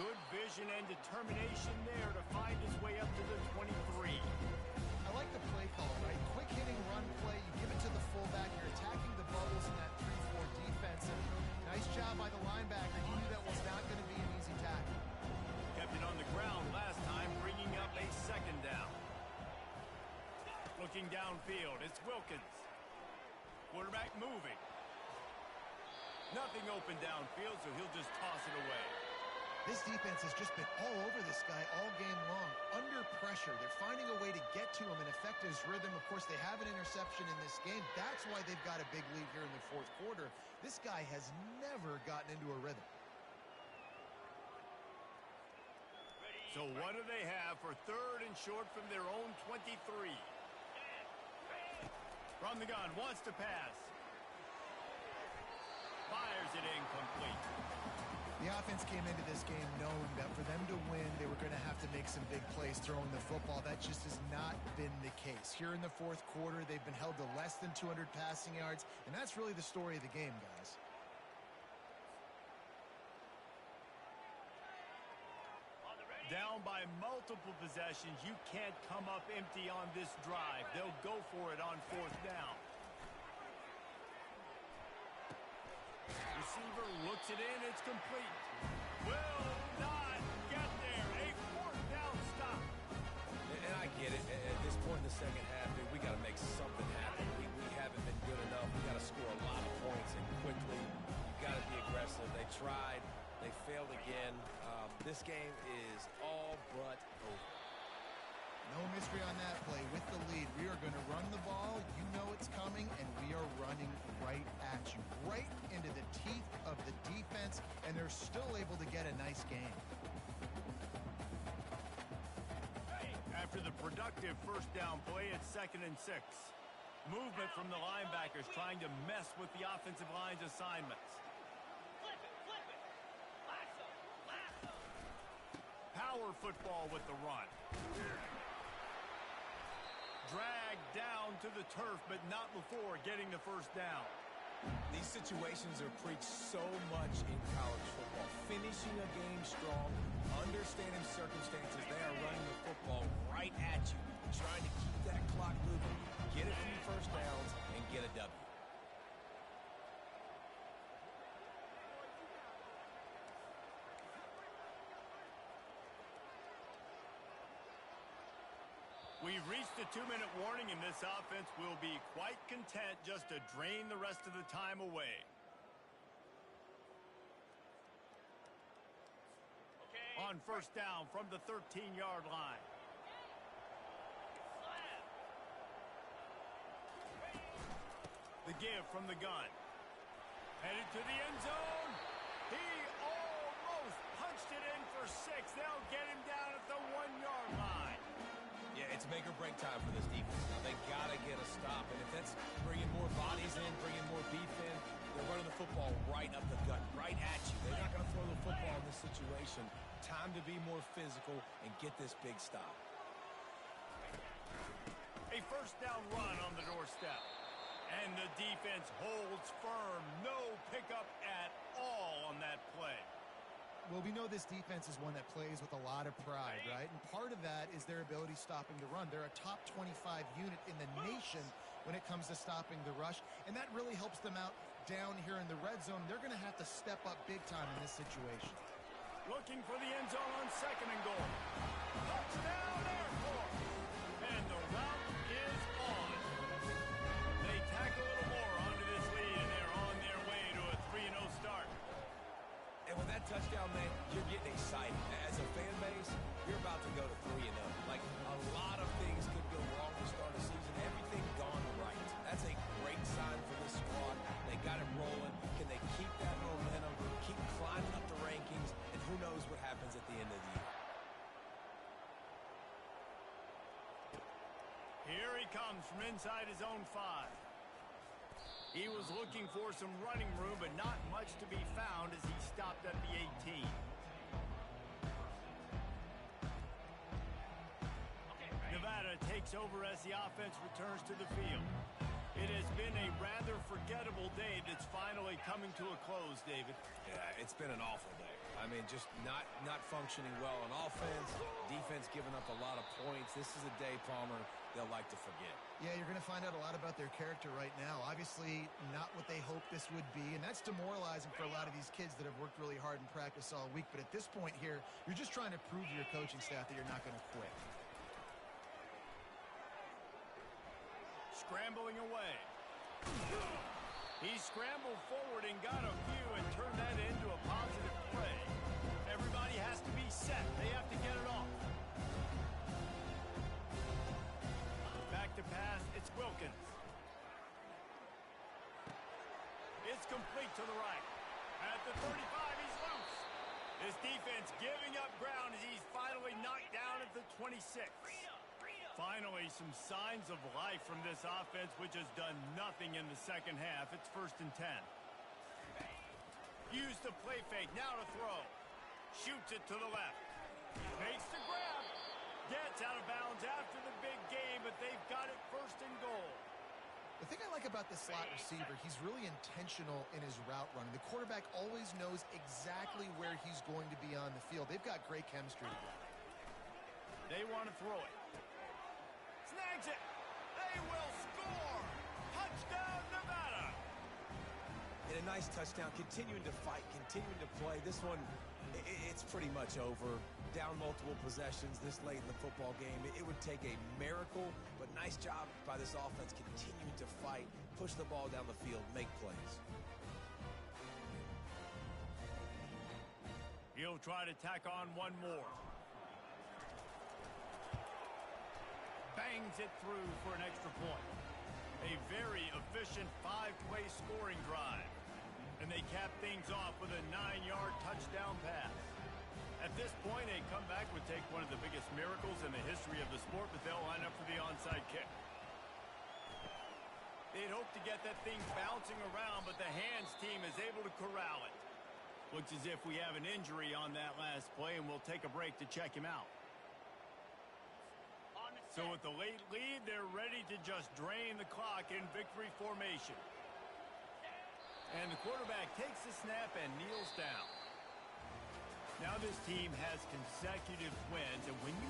Good vision and determination there to find his way up to the 23. I like the play call, right? Quick hitting run play. You give it to the fullback. You're attacking the bubbles in that 3-4 defense. And nice job by the linebacker. He knew that was not going to be an easy tackle. Kept it on the ground last time, bringing up a 2nd down. Looking downfield, it's Wilkins. Quarterback moving. Nothing open downfield, so he'll just toss it away. This defense has just been all over this guy all game long. Under pressure. They're finding a way to get to him and affect his rhythm. Of course, they have an interception in this game. That's why they've got a big lead here in the 4th quarter. This guy has never gotten into a rhythm. So what do they have for 3rd and short from their own 23? From the gun, wants to pass. Fires it incomplete. The offense came into this game knowing that for them to win, they were going to have to make some big plays throwing the football. That just has not been the case. Here in the 4th quarter, they've been held to less than 200 passing yards, and that's really the story of the game, guys. Down by multiple possessions, you can't come up empty on this drive. They'll go for it on 4th down. Receiver looks it in, it's complete. Will not get there. A 4th down stop. And I get it. At this point in the second half, dude, we got to make something happen. We haven't been good enough. We got to score a lot of points and quickly. You got to be aggressive. They tried. They failed again. This game is all but over. No mystery on that play. With the lead, we are going to run the ball. You know it's coming, and we are running right at you, right into the teeth of the defense, and they're still able to get a nice game. After the productive 1st down play, it's 2nd and 6. Movement from the linebackers trying to mess with the offensive line's assignments. Flip it. Lasso. Power football with the run. Dragged down to the turf, but not before getting the 1st down. These situations are preached so much in college football. Finishing a game strong, understanding circumstances. They are running the football right at you, trying to keep that clock moving, get a few 1st downs, and get a W. We've reached the 2-minute warning, and this offense will be quite content just to drain the rest of the time away. Okay. On first down from the 13-yard line. Slam. The give from the gun. Headed to the end zone. He almost punched it in for 6. They'll get him down at the 1-yard line. Yeah, it's make or break time for this defense. Now, they got to get a stop. And if that's bringing more bodies in, bringing more beef in, they're running the football right up the gut, right at you. They're not going to throw the football in this situation. Time to be more physical and get this big stop. A first down run on the doorstep. And the defense holds firm. No pickup at all on that play. Well, we know this defense is one that plays with a lot of pride, right? And part of that is their ability stopping the run. They're a top 25 unit in the nation when it comes to stopping the rush, and that really helps them out down here in the red zone. They're going to have to step up big time in this situation. Looking for the end zone on 2nd and goal. Touchdown, Air Force! And the route is on. They tack a little more onto this lead, and they're on their way to a 3-0 start. And with that touchdown, man, you're getting excited. As a fan base, you're about to go to 3-0. Like, a lot of things could go wrong to start a season. Everything gone right. That's a great sign for this squad. They got it rolling. Can they keep that momentum, keep climbing up the rankings, and who knows what happens at the end of the year. Here he comes from inside his own 5. He was looking for some running room, but not much to be found as he stopped at the 18. Nevada takes over as the offense returns to the field. It has been a rather forgettable day that's finally coming to a close, David. Yeah, it's been an awful day. I mean, just not functioning well on offense, defense giving up a lot of points. This is a day, Palmer, they'll like to forget. Yeah, you're going to find out a lot about their character right now. Obviously, not what they hoped this would be, and that's demoralizing for a lot of these kids that have worked really hard in practice all week. But at this point here, you're just trying to prove to your coaching staff that you're not going to quit. Scrambling away. He scrambled forward and got a few and turned that into a positive play. Everybody has to be set. They have to get it off. Back to pass. It's Wilkins. It's complete to the right. At the 35, he's loose. This defense giving up ground as he's finally knocked down at the 26. Finally, some signs of life from this offense, which has done nothing in the second half. It's 1st and 10. Use the play fake. Now to throw. Shoots it to the left. Makes the grab. Gets out of bounds after the big game, but they've got it 1st and goal. The thing I like about this slot receiver, he's really intentional in his route running. The quarterback always knows exactly where he's going to be on the field. They've got great chemistry together. They want to throw it. Snags it. They will score. Touchdown, Nevada. And a nice touchdown, continuing to fight, continuing to play. This one, it's pretty much over. Down multiple possessions this late in the football game. It would take a miracle, but nice job by this offense continuing to fight, push the ball down the field, make plays. He'll try to tack on one more. Bangs it through for an extra point. A very efficient 5-play scoring drive. And they cap things off with a 9-yard touchdown pass. At this point, a comeback would take one of the biggest miracles in the history of the sport, but they'll line up for the onside kick. They'd hope to get that thing bouncing around, but the hands team is able to corral it. Looks as if we have an injury on that last play, and we'll take a break to check him out. So with the late lead, they're ready to just drain the clock in victory formation. And the quarterback takes the snap and kneels down. Now this team has consecutive wins, and when you